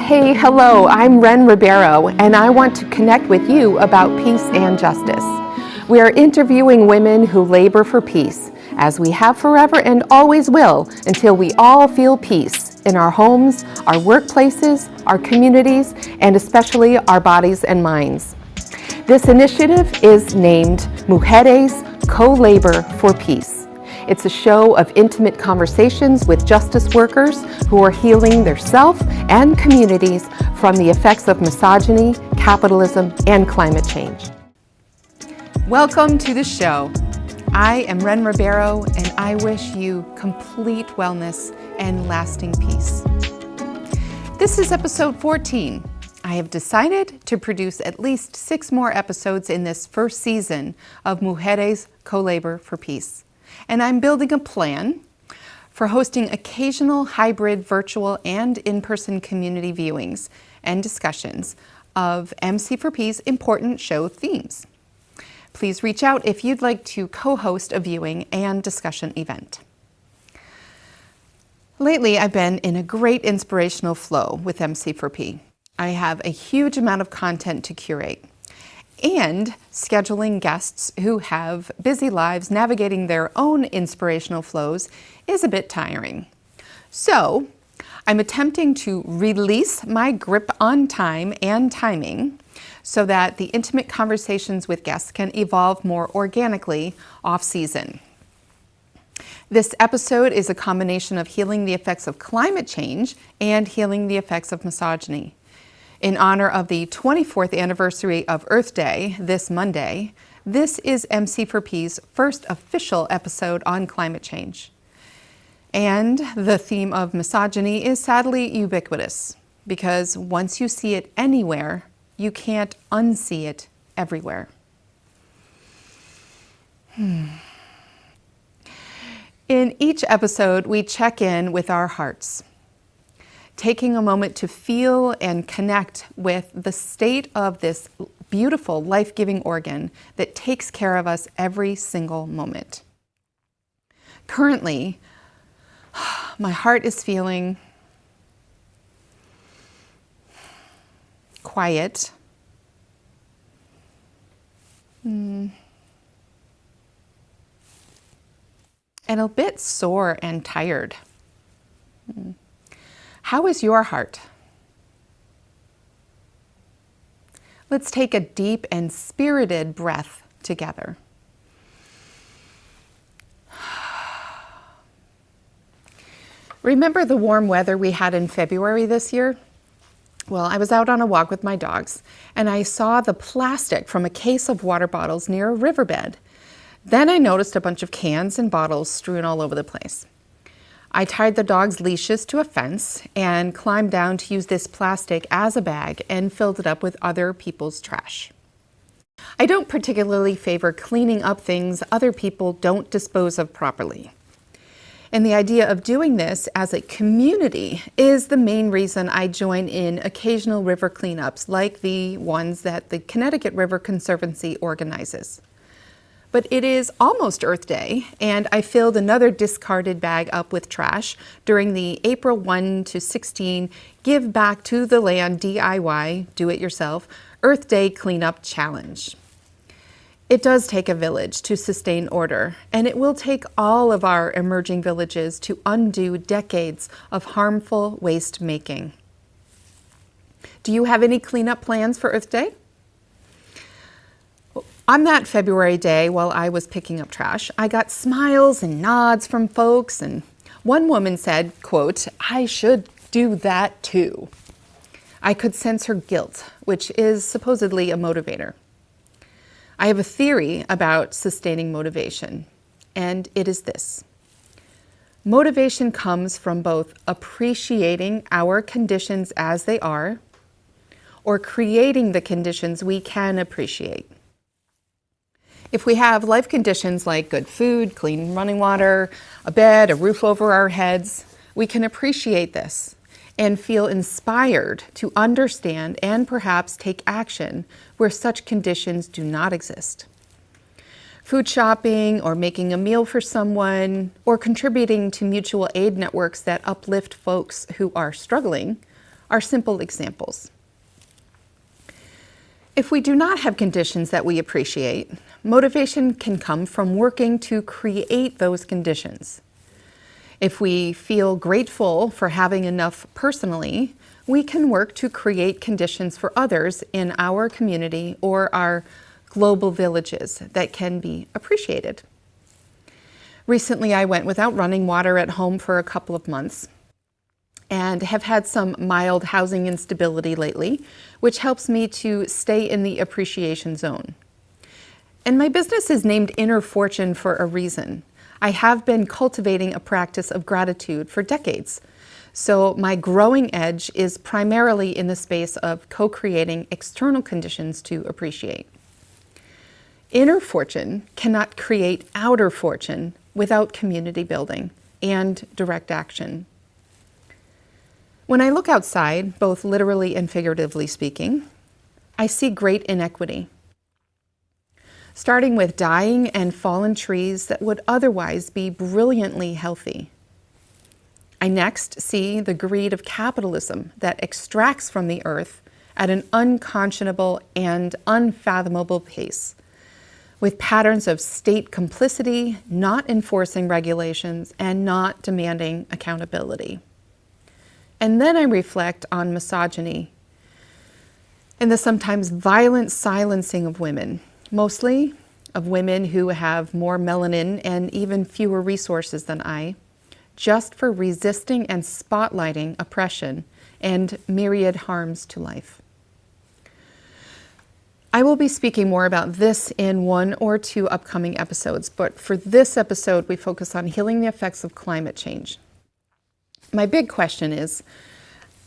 Hey, hello, I'm Ren Ribeiro, and I want to connect with you about peace and justice. We are interviewing women who labor for peace, as we have forever and always will, until we all feel peace in our homes, our workplaces, our communities, and especially our bodies and minds. This initiative is named Mujeres Co-Labor for Peace. It's a show of intimate conversations with justice workers who are healing their self and communities from the effects of misogyny, capitalism, and climate change. Welcome to the show. I am Ren Ribeiro, and I wish you complete wellness and lasting peace. This is episode 14. I have decided to produce at least 6 more episodes in this first season of Mujeres Co-Labor for Peace. And I'm building a plan for hosting occasional hybrid virtual and in-person community viewings and discussions of MC4P's important show themes. Please reach out if you'd like to co-host a viewing and discussion event. Lately, I've been in a great inspirational flow with MC4P. I have a huge amount of content to curate, and scheduling guests who have busy lives navigating their own inspirational flows is a bit tiring. So I'm attempting to release my grip on time and timing so that the intimate conversations with guests can evolve more organically off-season. This episode is a combination of healing the effects of climate change and healing the effects of misogyny. In honor of the 24th anniversary of Earth Day this Monday, this is MC4P's first official episode on climate change. And the theme of misogyny is sadly ubiquitous, because once you see it anywhere, you can't unsee it everywhere. In each episode, we check in with our hearts, taking a moment to feel and connect with the state of this beautiful life-giving organ that takes care of us every single moment. Currently, my heart is feeling quiet, and a bit sore and tired. How is your heart? Let's take a deep and spirited breath together. Remember the warm weather we had in February this year? Well, I was out on a walk with my dogs, and I saw the plastic from a case of water bottles near a riverbed. Then I noticed a bunch of cans and bottles strewn all over the place. I tied the dog's leashes to a fence and climbed down to use this plastic as a bag and filled it up with other people's trash. I don't particularly favor cleaning up things other people don't dispose of properly. And the idea of doing this as a community is the main reason I join in occasional river cleanups like the ones that the Connecticut River Conservancy organizes. But it is almost Earth Day, and I filled another discarded bag up with trash during the April 1 to 16 Give Back to the Land DIY, Do-It-Yourself, Earth Day Cleanup Challenge. It does take a village to sustain order, and it will take all of our emerging villages to undo decades of harmful waste making. Do you have any cleanup plans for Earth Day? On that February day, while I was picking up trash, I got smiles and nods from folks, and one woman said, quote, "I should do that too." I could sense her guilt, which is supposedly a motivator. I have a theory about sustaining motivation, and it is this. Motivation comes from both appreciating our conditions as they are, or creating the conditions we can appreciate. If we have life conditions like good food, clean running water, a bed, a roof over our heads, we can appreciate this and feel inspired to understand and perhaps take action where such conditions do not exist. Food shopping, or making a meal for someone, or contributing to mutual aid networks that uplift folks who are struggling are simple examples. If we do not have conditions that we appreciate, motivation can come from working to create those conditions. If we feel grateful for having enough personally, we can work to create conditions for others in our community or our global villages that can be appreciated. Recently, I went without running water at home for a couple of months and have had some mild housing instability lately, which helps me to stay in the appreciation zone. And my business is named Inner Fortune for a reason. I have been cultivating a practice of gratitude for decades. So my growing edge is primarily in the space of co-creating external conditions to appreciate. Inner fortune cannot create outer fortune without community building and direct action. When I look outside, both literally and figuratively speaking, I see great inequity. Starting with dying and fallen trees that would otherwise be brilliantly healthy. I next see the greed of capitalism that extracts from the earth at an unconscionable and unfathomable pace, with patterns of state complicity, not enforcing regulations, and not demanding accountability. And then I reflect on misogyny and the sometimes violent silencing of women, mostly of women who have more melanin and even fewer resources than I, just for resisting and spotlighting oppression and myriad harms to life. I will be speaking more about this in one or two upcoming episodes, but for this episode, we focus on healing the effects of climate change. My big question is,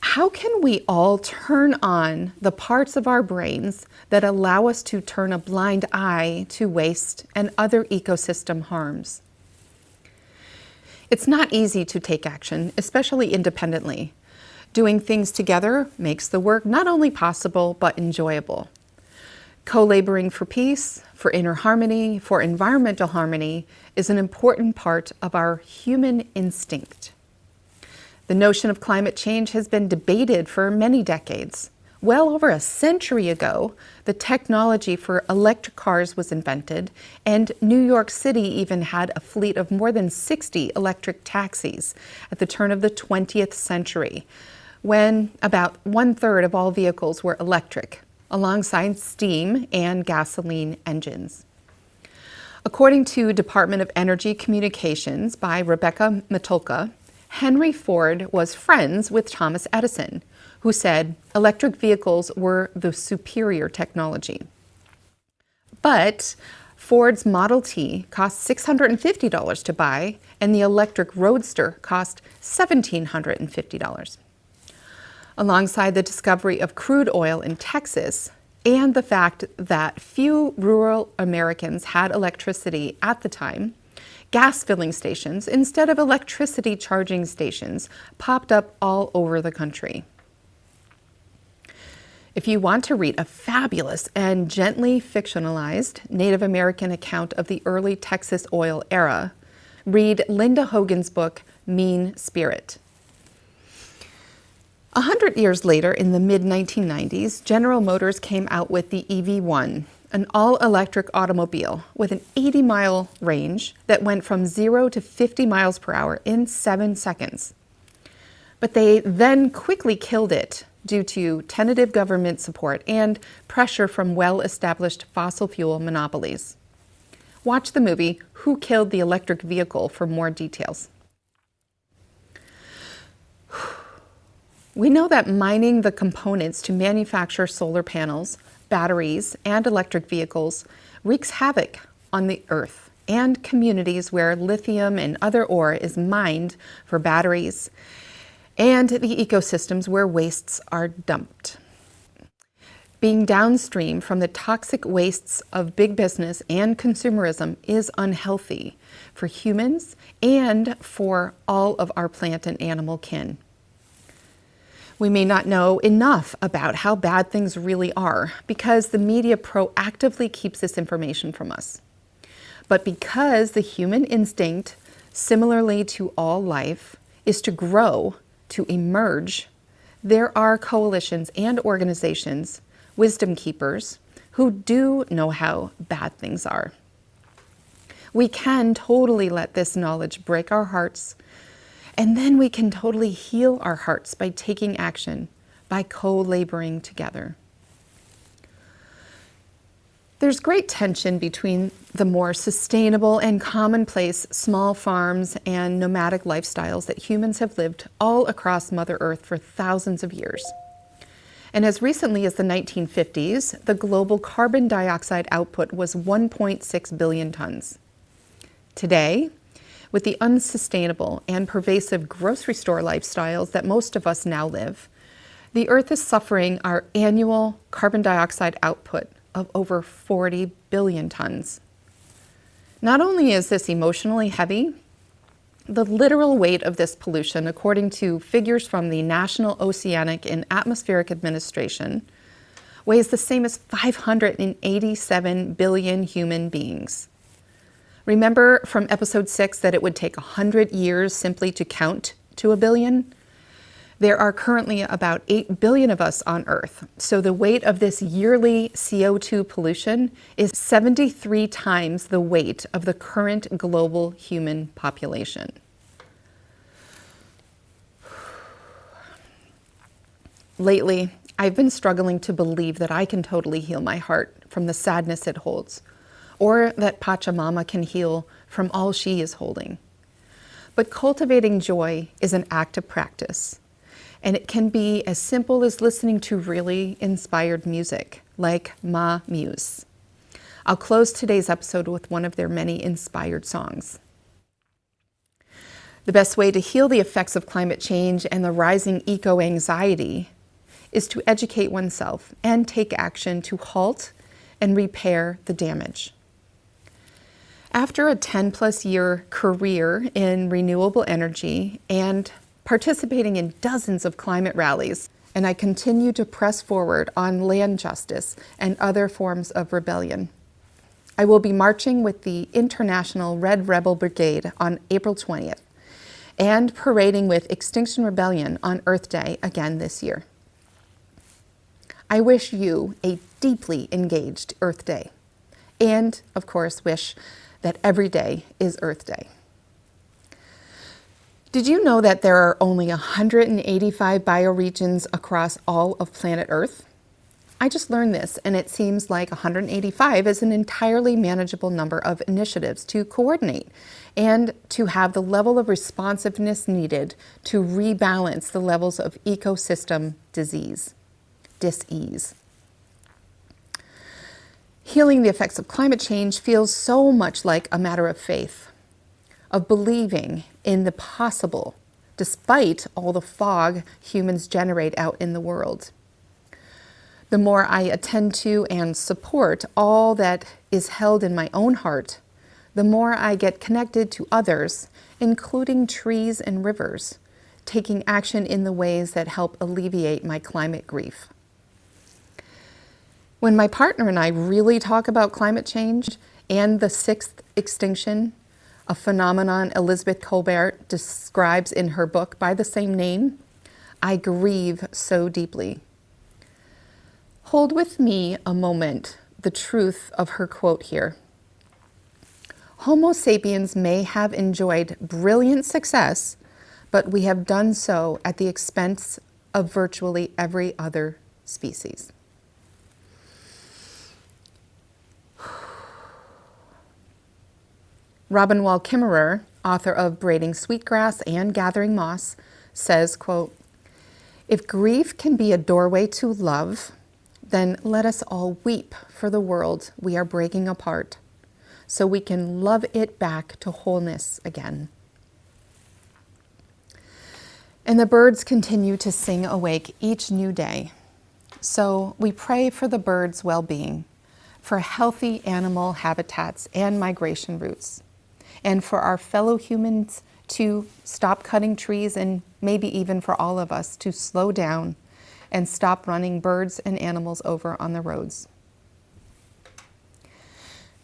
how can we all turn on the parts of our brains that allow us to turn a blind eye to waste and other ecosystem harms? It's not easy to take action, especially independently. Doing things together makes the work not only possible, but enjoyable. Co-laboring for peace, for inner harmony, for environmental harmony is an important part of our human instinct. The notion of climate change has been debated for many decades. Well over a century ago, the technology for electric cars was invented, and New York City even had a fleet of more than 60 electric taxis at the turn of the 20th century, when about 1/3 of all vehicles were electric, alongside steam and gasoline engines. According to Department of Energy Communications by Rebecca Matulka, Henry Ford was friends with Thomas Edison, who said electric vehicles were the superior technology. But Ford's Model T cost $650 to buy, and the electric Roadster cost $1,750. Alongside the discovery of crude oil in Texas and the fact that few rural Americans had electricity at the time, gas filling stations instead of electricity charging stations popped up all over the country. If you want to read a fabulous and gently fictionalized Native American account of the early Texas oil era, read Linda Hogan's book, Mean Spirit. 100 years later, in the mid-1990s, General Motors came out with the EV1, an all-electric automobile with an 80-mile range that went from 0 to 50 miles per hour in 7 seconds. But they then quickly killed it due to tentative government support and pressure from well-established fossil fuel monopolies. Watch the movie Who Killed the Electric Vehicle for more details. We know that mining the components to manufacture solar panels, batteries, and electric vehicles wreaks havoc on the earth and communities where lithium and other ore is mined for batteries, and the ecosystems where wastes are dumped. Being downstream from the toxic wastes of big business and consumerism is unhealthy for humans and for all of our plant and animal kin. We may not know enough about how bad things really are because the media proactively keeps this information from us. But because the human instinct, similarly to all life, is to grow, to emerge, there are coalitions and organizations, wisdom keepers, who do know how bad things are. We can totally let this knowledge break our hearts, and then we can totally heal our hearts by taking action, by co-laboring together. There's great tension between the more sustainable and commonplace small farms and nomadic lifestyles that humans have lived all across Mother Earth for thousands of years. And as recently as the 1950s, the global carbon dioxide output was 1.6 billion tons. Today, with the unsustainable and pervasive grocery store lifestyles that most of us now live, the Earth is suffering our annual carbon dioxide output of over 40 billion tons. Not only is this emotionally heavy, the literal weight of this pollution, according to figures from the National Oceanic and Atmospheric Administration, weighs the same as 587 billion human beings. Remember from episode 6 that it would take 100 years simply to count to a billion? There are currently about 8 billion of us on Earth, so the weight of this yearly CO2 pollution is 73 times the weight of the current global human population. Lately, I've been struggling to believe that I can totally heal my heart from the sadness it holds, or that Pachamama can heal from all she is holding. But cultivating joy is an active practice. And it can be as simple as listening to really inspired music, like MaMuse. I'll close today's episode with one of their many inspired songs. The best way to heal the effects of climate change and the rising eco-anxiety is to educate oneself and take action to halt and repair the damage. After a 10-plus year career in renewable energy and participating in dozens of climate rallies, and I continue to press forward on land justice and other forms of rebellion. I will be marching with the International Red Rebel Brigade on April 20th and parading with Extinction Rebellion on Earth Day again this year. I wish you a deeply engaged Earth Day, and of course wish that every day is Earth Day. Did you know that there are only 185 bioregions across all of planet Earth? I just learned this, and it seems like 185 is an entirely manageable number of initiatives to coordinate and to have the level of responsiveness needed to rebalance the levels of ecosystem dis-ease. Healing the effects of climate change feels so much like a matter of faith, of believing in the possible, despite all the fog humans generate out in the world. The more I attend to and support all that is held in my own heart, the more I get connected to others, including trees and rivers, taking action in the ways that help alleviate my climate grief. When my partner and I really talk about climate change and the sixth extinction, a phenomenon Elizabeth Kolbert describes in her book by the same name, I grieve so deeply. Hold with me a moment the truth of her quote here. Homo sapiens may have enjoyed brilliant success, but we have done so at the expense of virtually every other species. Wall Kimmerer, author of Braiding Sweetgrass and Gathering Moss, says, quote, "If grief can be a doorway to love, then let us all weep for the world we are breaking apart, so we can love it back to wholeness again." And the birds continue to sing awake each new day. So we pray for the birds' well-being, for healthy animal habitats and migration routes, and for our fellow humans to stop cutting trees, and maybe even for all of us to slow down and stop running birds and animals over on the roads.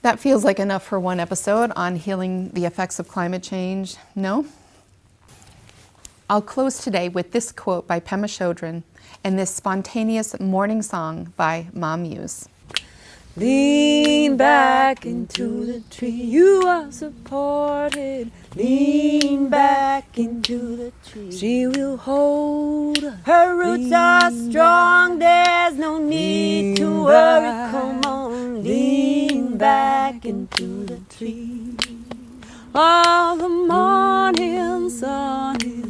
That feels like enough for one episode on healing the effects of climate change, no? I'll close today with this quote by Pema Chodron and this spontaneous morning song by MaMuse. Lean back into the tree, you are supported. Lean back into the tree, she will hold us. Her roots are strong, there's no need to worry. Come on, lean back into the tree. All the morning sun is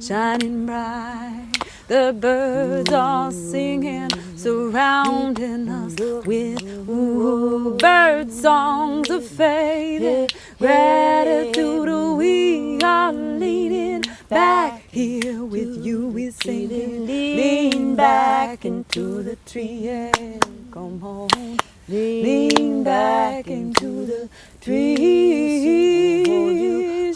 shining bright. The birds are singing, surrounding us with bird songs of faith. Gratitude, we are leaning back here with you. We're singing, lean back into the tree. Yeah, come on, lean back into the tree.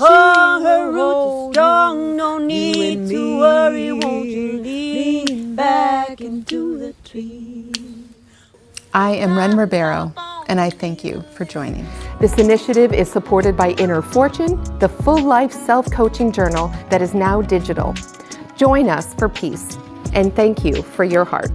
Oh, her roots strong, no need to worry. Won't you lean back into the tree? I am Ren Ribeiro, and I thank you for joining. This initiative is supported by Inner Fortune, the full-life self-coaching journal that is now digital. Join us for peace, and thank you for your heart.